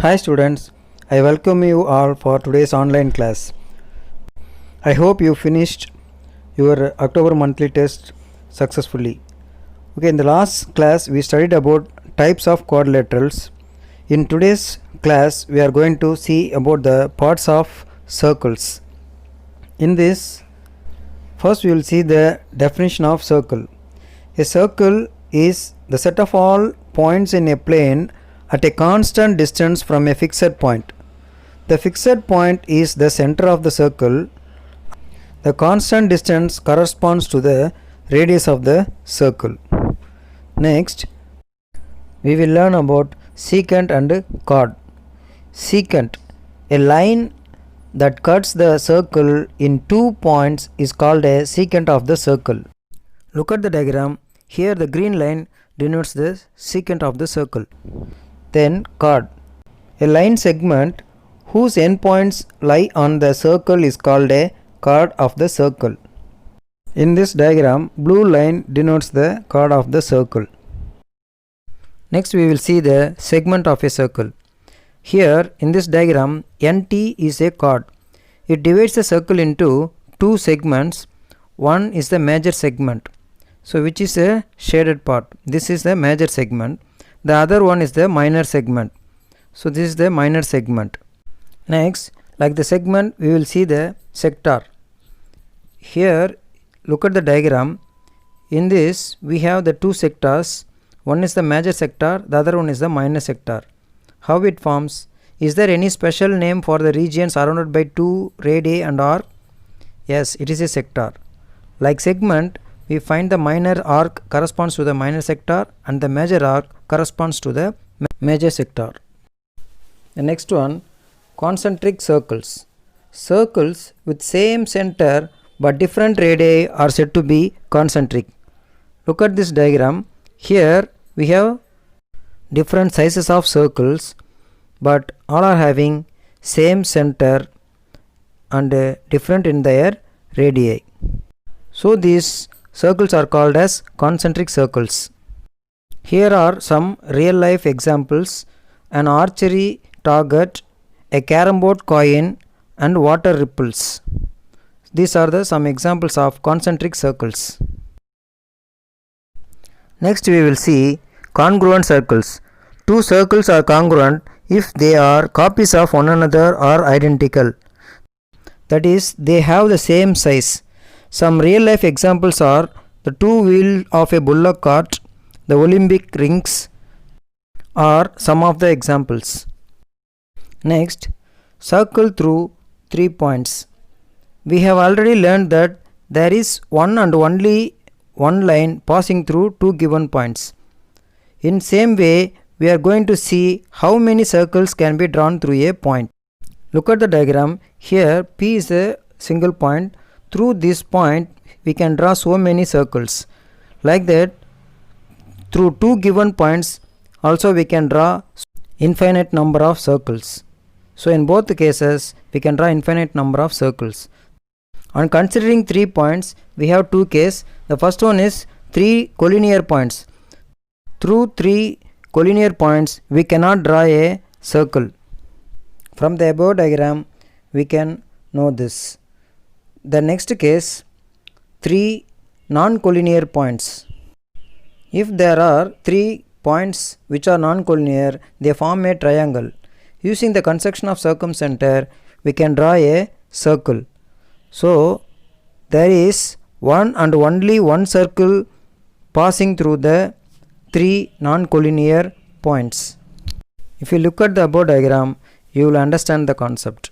Hi students, I welcome you all for today's online class. I hope you finished your October monthly test successfully. Okay, in the last class we studied about types of quadrilaterals. In today's class we are going to see about the parts of circles. In this, first we will see the definition of circle. A circle is the set of all points in a plane at a constant distance from a fixed point. The fixed point is the center of the circle. The constant distance corresponds to the radius of the circle. Next, we will learn about secant and chord. Secant, a line that cuts the circle in 2 points, is called a secant of the circle. Look at the diagram. Here the green line denotes the secant of the circle. Then chord, a line segment whose endpoints lie on the circle is called a chord of the circle. In this diagram, blue line denotes the chord of the circle. Next we will see the segment of a circle. Here in this diagram, NT is a chord. It divides the circle into two segments. One is the major segment, so which is a shaded part. This is the major segment. The other one is the minor segment. So this is the minor segment. Next, like the segment, we will see the sector. Here look at the diagram. In this we have the two sectors. One is the major sector, the other one is the minor sector. How it forms? Is there any special name for the region surrounded by two radii and arc? Yes, it is a sector. Like segment, we find the minor arc corresponds to the minor sector and the major arc corresponds to the major sector. The next one, concentric circles. Circles with same center but different radii are said to be concentric. Look at this diagram. Here we have different sizes of circles, but all are having same center and different in their radii. So these circles are called as concentric circles. Here are some real life examples: an archery target, a carom board coin, and water ripples. These are some examples of concentric circles. Next we will see congruent circles. Two circles are congruent if they are copies of one another or identical. That is, they have the same size. Some real life examples are the two wheels of a bullock cart, the Olympic rings are some of the examples. Next, circle through 3 points. We have already learned that there is one and only one line passing through two given points. In same way, we are going to see how many circles can be drawn through a point. Look at the diagram. Here P is a single point. Through this point we can draw so many circles. Like that, through two given points also we can draw infinite number of circles. So in both cases we can draw infinite number of circles. On considering 3 points, we have two cases. The first one is 3 collinear points. Through 3 collinear points we cannot draw a circle. From the above diagram we can know this. The next case, 3 non-collinear points. If there are 3 points which are non-collinear, they form a triangle. Using the construction of circumcenter, we can draw a circle. So there is one and only one circle passing through the 3 non-collinear points. If you look at the above diagram, you will understand the concept.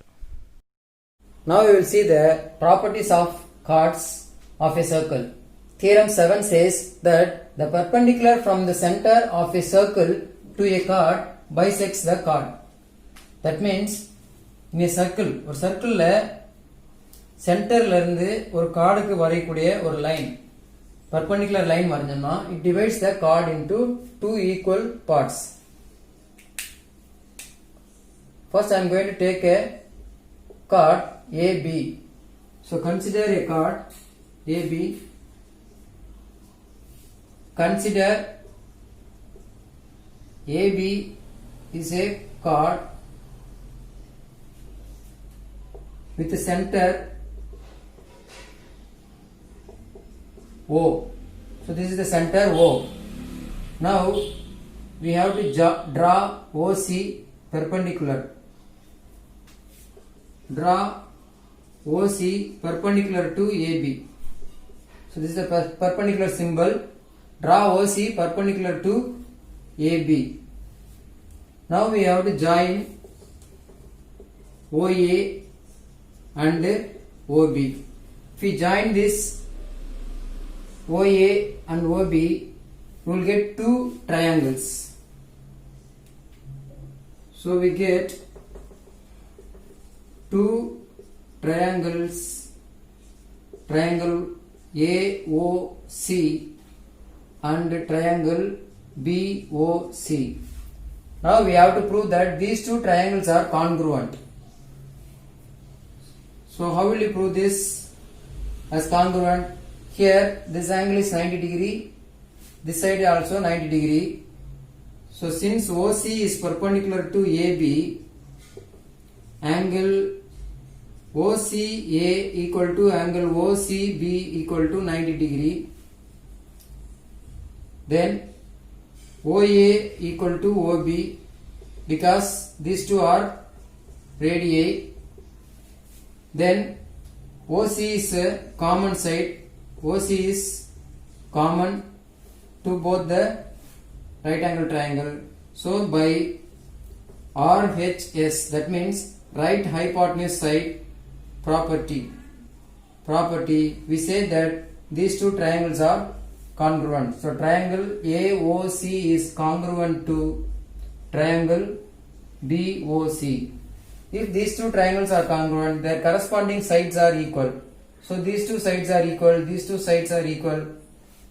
Now we will see the properties of chords of a circle. Theorem 7 says that the perpendicular from the center of a circle to a chord bisects the chord. That means in a circle, or circle சென்டர்ல இருந்து ஒரு கார்டுக்கு வரையக்கூடிய ஒரு line, perpendicular line வரைஞ்சோம்னா it divides the chord into two equal parts. First I am going to take a chord AB. So consider a chord AB. Consider AB is a chord with the center O. So this is the center O. Now we have to draw OC perpendicular. Draw OC perpendicular to AB. So this is a perpendicular symbol. Draw OC perpendicular to AB. Now we have to join OA and OB. If we join this OA and OB, we will get two triangles. So we get two triangles, triangle AOC and triangle BOC. Now we have to prove that these two triangles are congruent. So how will you prove this as congruent? Here this angle is 90 degree, this side also 90 degree. So since OC is perpendicular to AB, angle OCA equal to angle OCB equal to 90 degree. Then OA equal to OB, because these two are radii. Then OC is a common side. OC is common to both the right angle triangle. So by RHS, that means right hypotenuse side property, we say that these two triangles are congruent. So triangle AOC is congruent to triangle BOC. If these two triangles are congruent, their corresponding sides are equal. So these two sides are equal, these two sides are equal.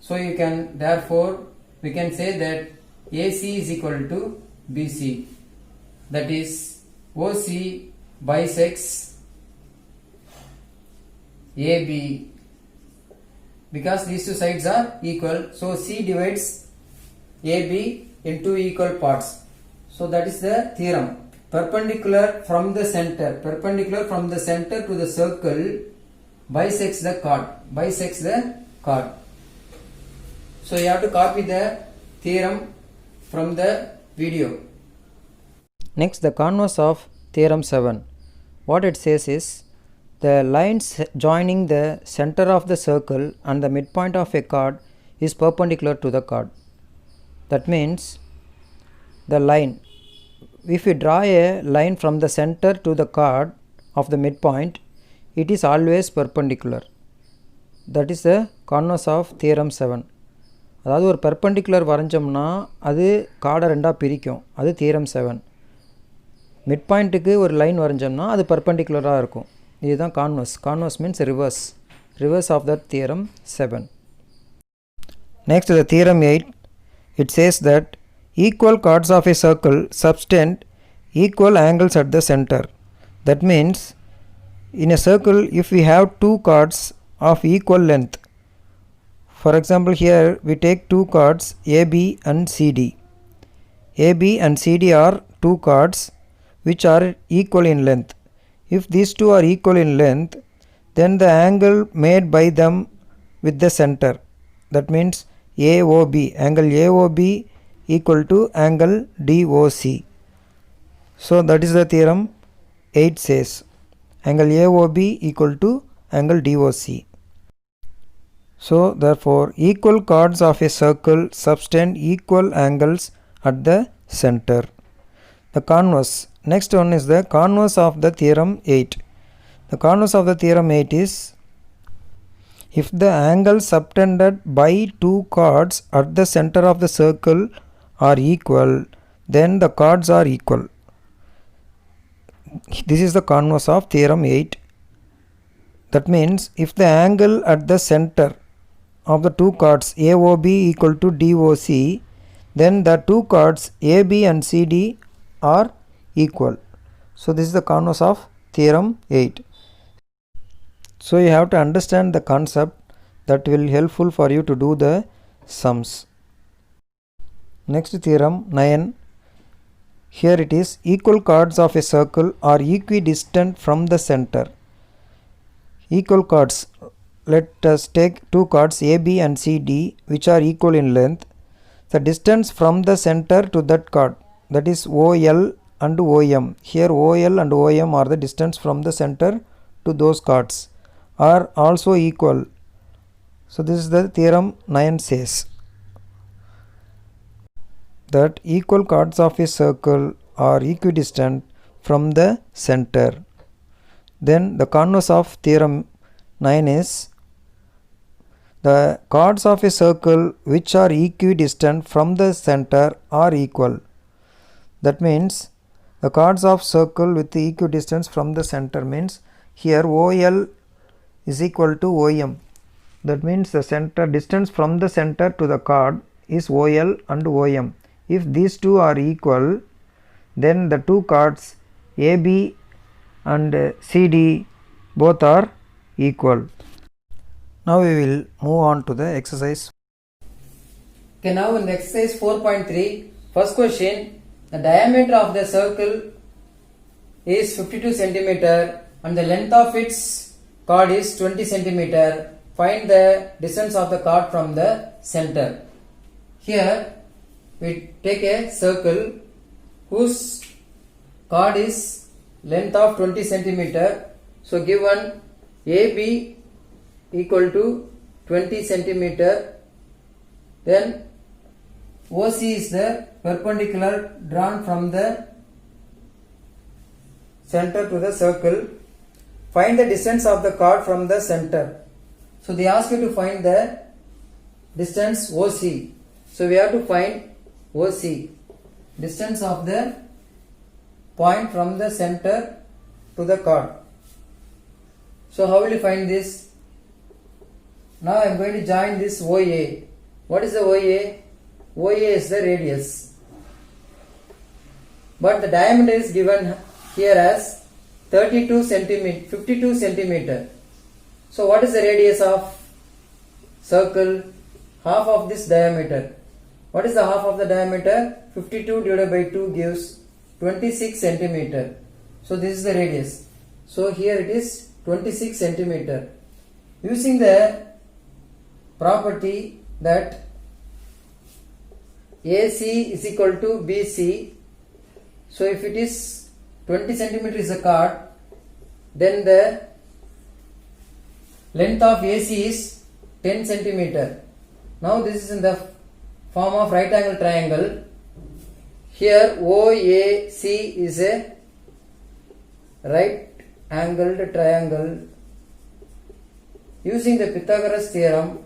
So you can, therefore we can say that AC is equal to BC. That is OC bisects AB, because these two sides are equal. So C divides AB into equal parts. So that is the theorem. Perpendicular from the center to the circle bisects the chord. So you have to copy the theorem from the video. Next, the converse of theorem 7. What it says is, the lines joining the center of the circle and the midpoint of a chord is perpendicular to the chord. That means the line, if we draw a line from the center to the chord of the midpoint, it is always perpendicular. That is the converse of theorem 7. அதாவது ஒரு perpendicular வரைஞ்சோம்னா அது கார்டை ரெண்டாக பிரிக்கும். அது theorem 7. மிட்பாயிண்ட்டுக்கு ஒரு line வரைஞ்சோம்னா அது பர்பண்டிகுலராக இருக்கும். இதுதான் converse means reverse of that theorem 7. Next, the theorem 8, it says that equal chords of a circle subtend equal angles at the center. That means in a circle, if we have two chords of equal length, for example here we take two chords AB and CD. AB and CD are two chords which are equal in length. If these two are equal in length, then the angle made by them with the center, that means AOB, angle AOB equal to angle DOC. So that is the theorem 8 says, angle AOB equal to angle DOC. So therefore equal chords of a circle subtend equal angles at the center. The converse. Next one is the converse of the theorem 8. The converse of the theorem 8 is, if the angles subtended by two chords at the center of the circle are equal, then the chords are equal. This is the converse of theorem 8. That means if the angle at the center of the two chords AOB equal to DOC, then the two chords AB and CD are equal. So this is the converse of theorem 8. So you have to understand the concept, that will be helpful for you to do the sums. Next, theorem 9. Here it is, equal chords of a circle are equidistant from the center. Equal chords. Let us take two chords AB and CD which are equal in length. The distance from the center to that chord, that is OL and OM. Here OL and OM are the distance from the center to those chords, are also equal. So this is the theorem 9 says that equal chords of a circle are equidistant from the center. Then the converse of theorem 9 is the chords of a circle which are equidistant from the center are equal. That means the chords of circle with the equidistance from the center means here OL is equal to OM. That means the center distance from the center to the chord is OL and OM. If these two are equal, then the two chords AB and CD both are equal. Now we will move on to the exercise. Okay, now in the exercise 4.3, first question, the diameter of the circle is 52 centimeter and the length of its chord is 20 centimeter. Find the distance of the chord from the center. Here we take a circle whose chord is length of 20 centimeter. So given AB equal to 20 centimeter, then OC is the perpendicular drawn from the center to the circle. Find the distance of the chord from the center. So they ask you to find the distance OC. So we have to find OC, distance of the point from the center to the chord. So how will you find this? Now I am going to join this OA. What is the OA? OA is the radius. But the diameter is given here as 52 centimeter. So what is the radius of circle? Half of this diameter. What is the half of the diameter? 52 divided by 2 gives 26 centimeter. So this is the radius. So here it is 26 centimeter. Using the property that AC is equal to BC. So if it is 20 centimeter is a chord, then the length of AC is 10 centimeter. Now this is in the form of right angle triangle. Here OAC is a right angled triangle. Using the Pythagoras theorem,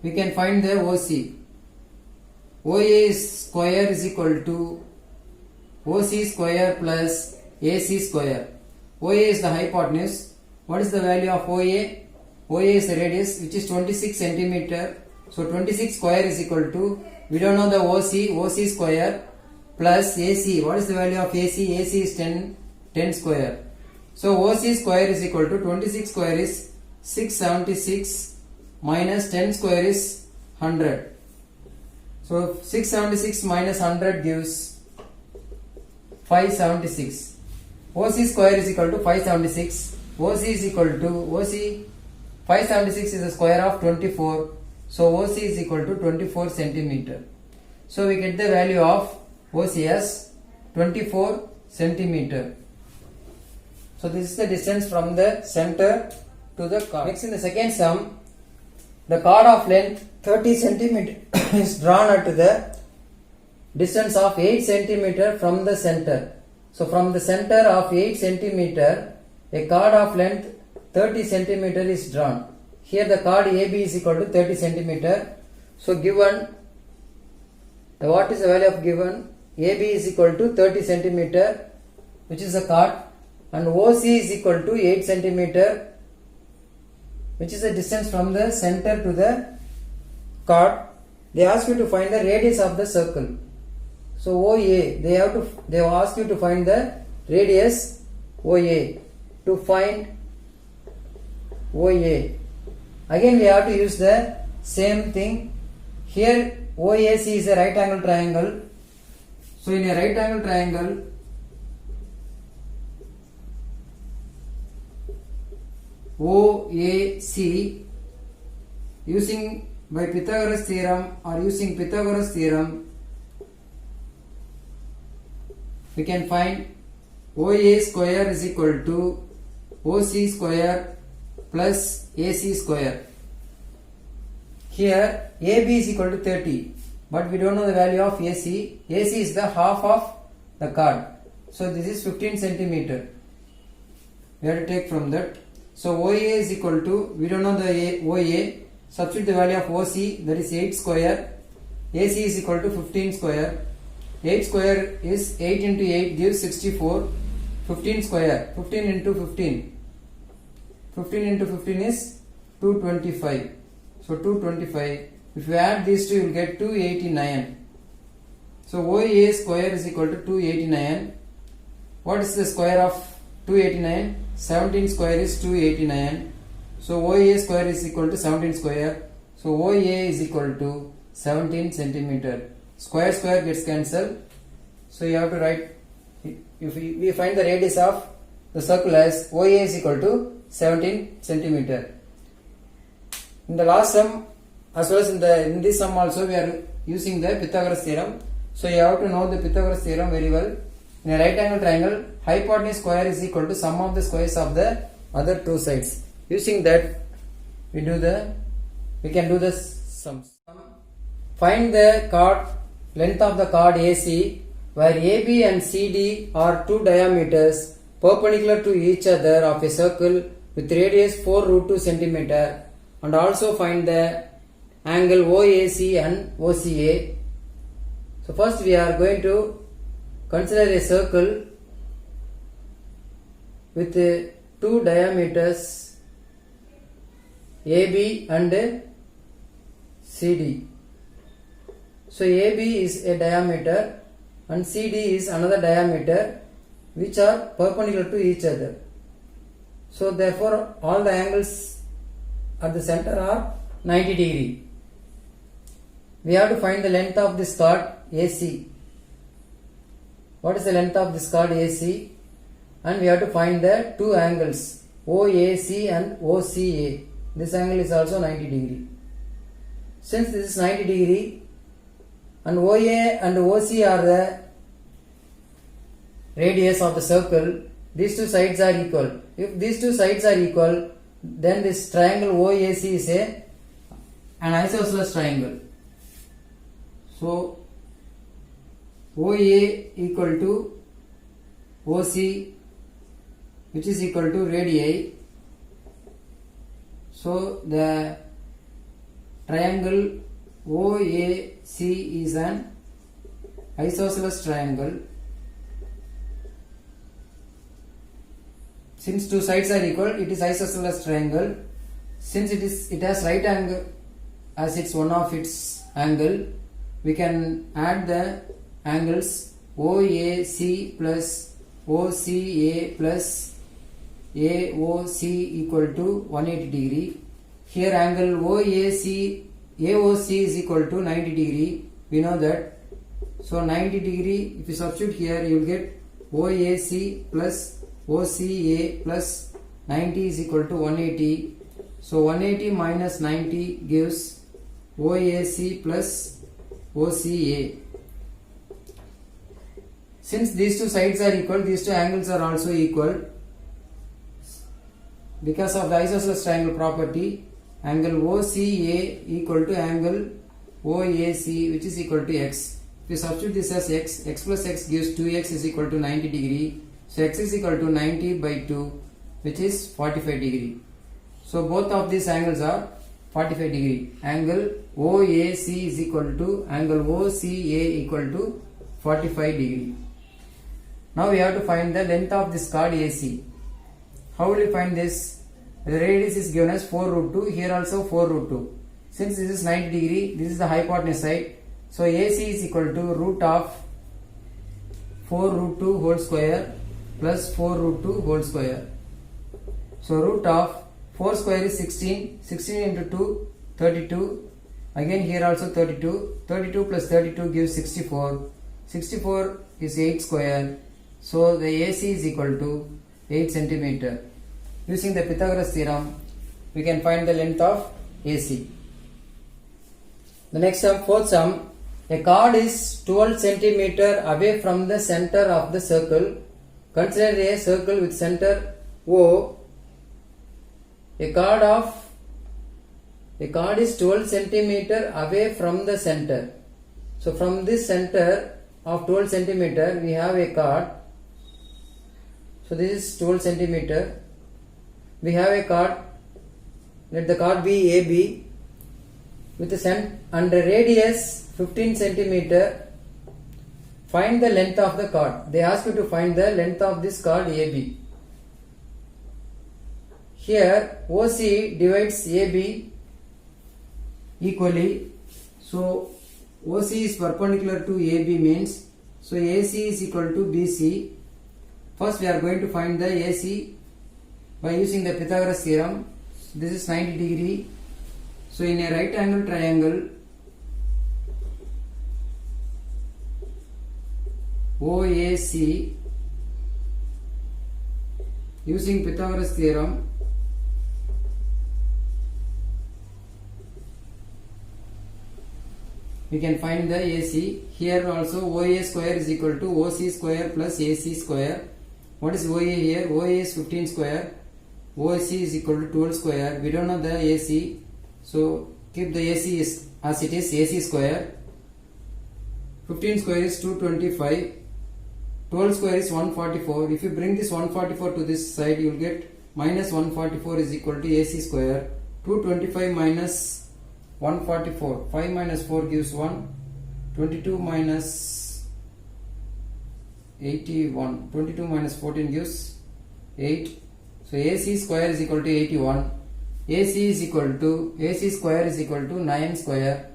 we can find the OC. OA square is equal to OC square plus AC square. OA is the hypotenuse. What is the value of OA? OA is the radius, which is 26 centimeter. So 26 square is equal to, we don't know the OC square plus AC. What is the value of AC? AC is 10 square. So OC square is equal to 26 square is 676 minus 10 square is 100. So 676 minus 100 gives 576. OC square is equal to 576. OC is equal to 576 is the square of 24. So OC is equal to 24 centimeter. So we get the value of OC as 24 centimeter. So this is the distance from the center to the chord. Next, in the second sum, the chord of length 30 centimeter is drawn at the distance of 8 centimeter from the center. So from the center of 8 centimeter, a chord of length 30 centimeter is drawn. Here the chord AB is equal to 30 centimeter. So given, what is the value of given? AB is equal to 30 centimeter, which is the chord, and OC is equal to 8 centimeter, which is the distance from the center to the chord. They ask you to find the radius of the circle. So OA, they have asked you to find the radius OA. To find OA, again we have to use the Same thing. Here OAC is a right angle triangle. So in a right angle triangle, OAC, using by Pythagoras theorem or using Pythagoras theorem, we can find OA square is equal to OC square plus AC square. Here AB is equal to 30, but we don't know the value of AC. AC is the half of the chord. So this is 15 centimeter. We have to take from that. So OA is equal to, we don't know the OA, substitute the value of OC, that is 8 square. AC is equal to 15 square. 8 square is 8 into 8 gives 64. 15 square, 15 into 15. 15 into 15 is 225. So 225. If you add these two, you will get 289. So OA square is equal to 289. What is the square of 289? 17 square is 289. So OA square is equal to 17 square. So OA is equal to 17 centimeter. Square square gets cancelled. So you have to write, if we find the radius of the circle as OA is equal to 17 centimeter. In the last sum as well as in this sum also we are using the Pythagoras theorem. So you have to know the Pythagoras theorem very well. In a right angle triangle, hypotenuse square is equal to sum of the squares of the other two sides. Using that, we can do the sums. Find the chord length of the chord AC, where AB and CD are two diameters perpendicular to each other of a circle with radius 4 root 2 centimeter, and also find the angle OAC and OCA. So first we are going to consider a circle with two diameters AB and CD. So AB is a diameter and CD is another diameter which are perpendicular to each other. So therefore all the angles at the center are 90 degree. We have to find the length of this chord AC. What is the length of this chord AC? And we have to find the two angles OAC and OCA. This angle is also 90 degree. Since this is 90 degree and OA and OC are the radius of the circle, these two sides are equal. If these two sides are equal, then this triangle OAC is an isosceles triangle. So OA equal to OC, which is equal to radii. So the triangle OAC is an isosceles triangle. Since two sides are equal, it is isosceles triangle. Since it has right angle as it's one of its angle, we can add the angles OAC plus OCA plus AOC equal to 180 degree. Here angle AOC is equal to 90 degree. We know that. So 90 degree, if you substitute here, you will get OAC plus OCA plus 90 is equal to 180. So 180 minus 90 gives OAC plus OCA. Since these two sides are equal, these two angles are also equal. Because of the isosceles triangle property, angle OCA equal to angle OAC, which is equal to x. If you substitute this as x, x plus x gives 2x is equal to 90 degree. So x is equal to 90 by 2, which is 45 degree. So both of these angles are 45 degree. Angle OAC is equal to angle OCA equal to 45 degree. Now we have to find the length of this chord AC. How will we find this? The radius is given as 4 root 2. Here also 4 root 2. Since this is 90 degree, this is the hypotenuse side. So AC is equal to root of 4 root 2 whole square plus 4 root 2 whole square. So root of 4 square is 16. 16 into 2, 32. Again here also 32. 32 plus 32 gives 64. 64 is 8 square. So the AC is equal to 8 centimeter. Using the Pythagoras theorem, we can find the length of AC. The next sum, fourth sum. A chord is 12 centimeter away from the center of the circle. Consider a circle with center O. A chord is 12 centimeter away from the center. So from this center of 12 centimeter we have a chord. So this is 12 centimeter. We have a chord. Let the chord be AB with the center and the radius 15 centimeter. Find the length of the chord. They ask you to find the length of this chord AB. Here OC divides AB equally. So OC is perpendicular to AB means, so AC is equal to BC. First we are going to find the AC by using the Pythagoras theorem. This is 90 degree. So in a right angle triangle, OAC, using Pythagoras theorem, we can find the AC. Here also OA square is equal to OC square plus AC square. What is OA here? OA is 15 square. OC is equal to 12 square. We don't know the AC. So keep the AC as it is, AC square. 15 square is 225. 12 square is 144. If you bring this 144 to this side, you will get minus 144 is equal to AC square. 225 minus 144. 5 minus 4 gives 1. 22 minus 81. 22 minus 14 gives 8. So AC square is equal to 81. AC square is equal to 9 square.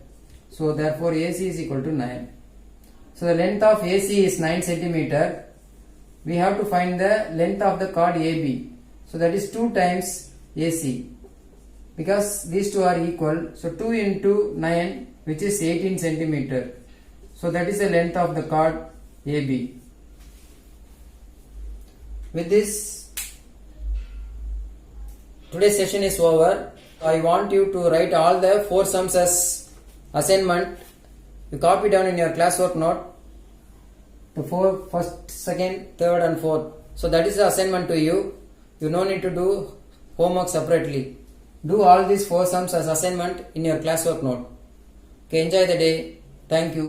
So therefore AC is equal to 9. So the length of AC is 9 centimeter. We have to find the length of the chord AB. So that is 2 times AC. Because these two are equal. So 2 into 9, which is 18 centimeter. So that is the length of the chord AB. With this, today's session is over. I want you to write all the 4 sums as assignment. You copy down in your classwork note the 4, first, second, third and fourth. So that is the assignment to you. You no need to do homework separately. Do all these 4 sums as assignment in your classwork note. Okay, enjoy the day. Thank you.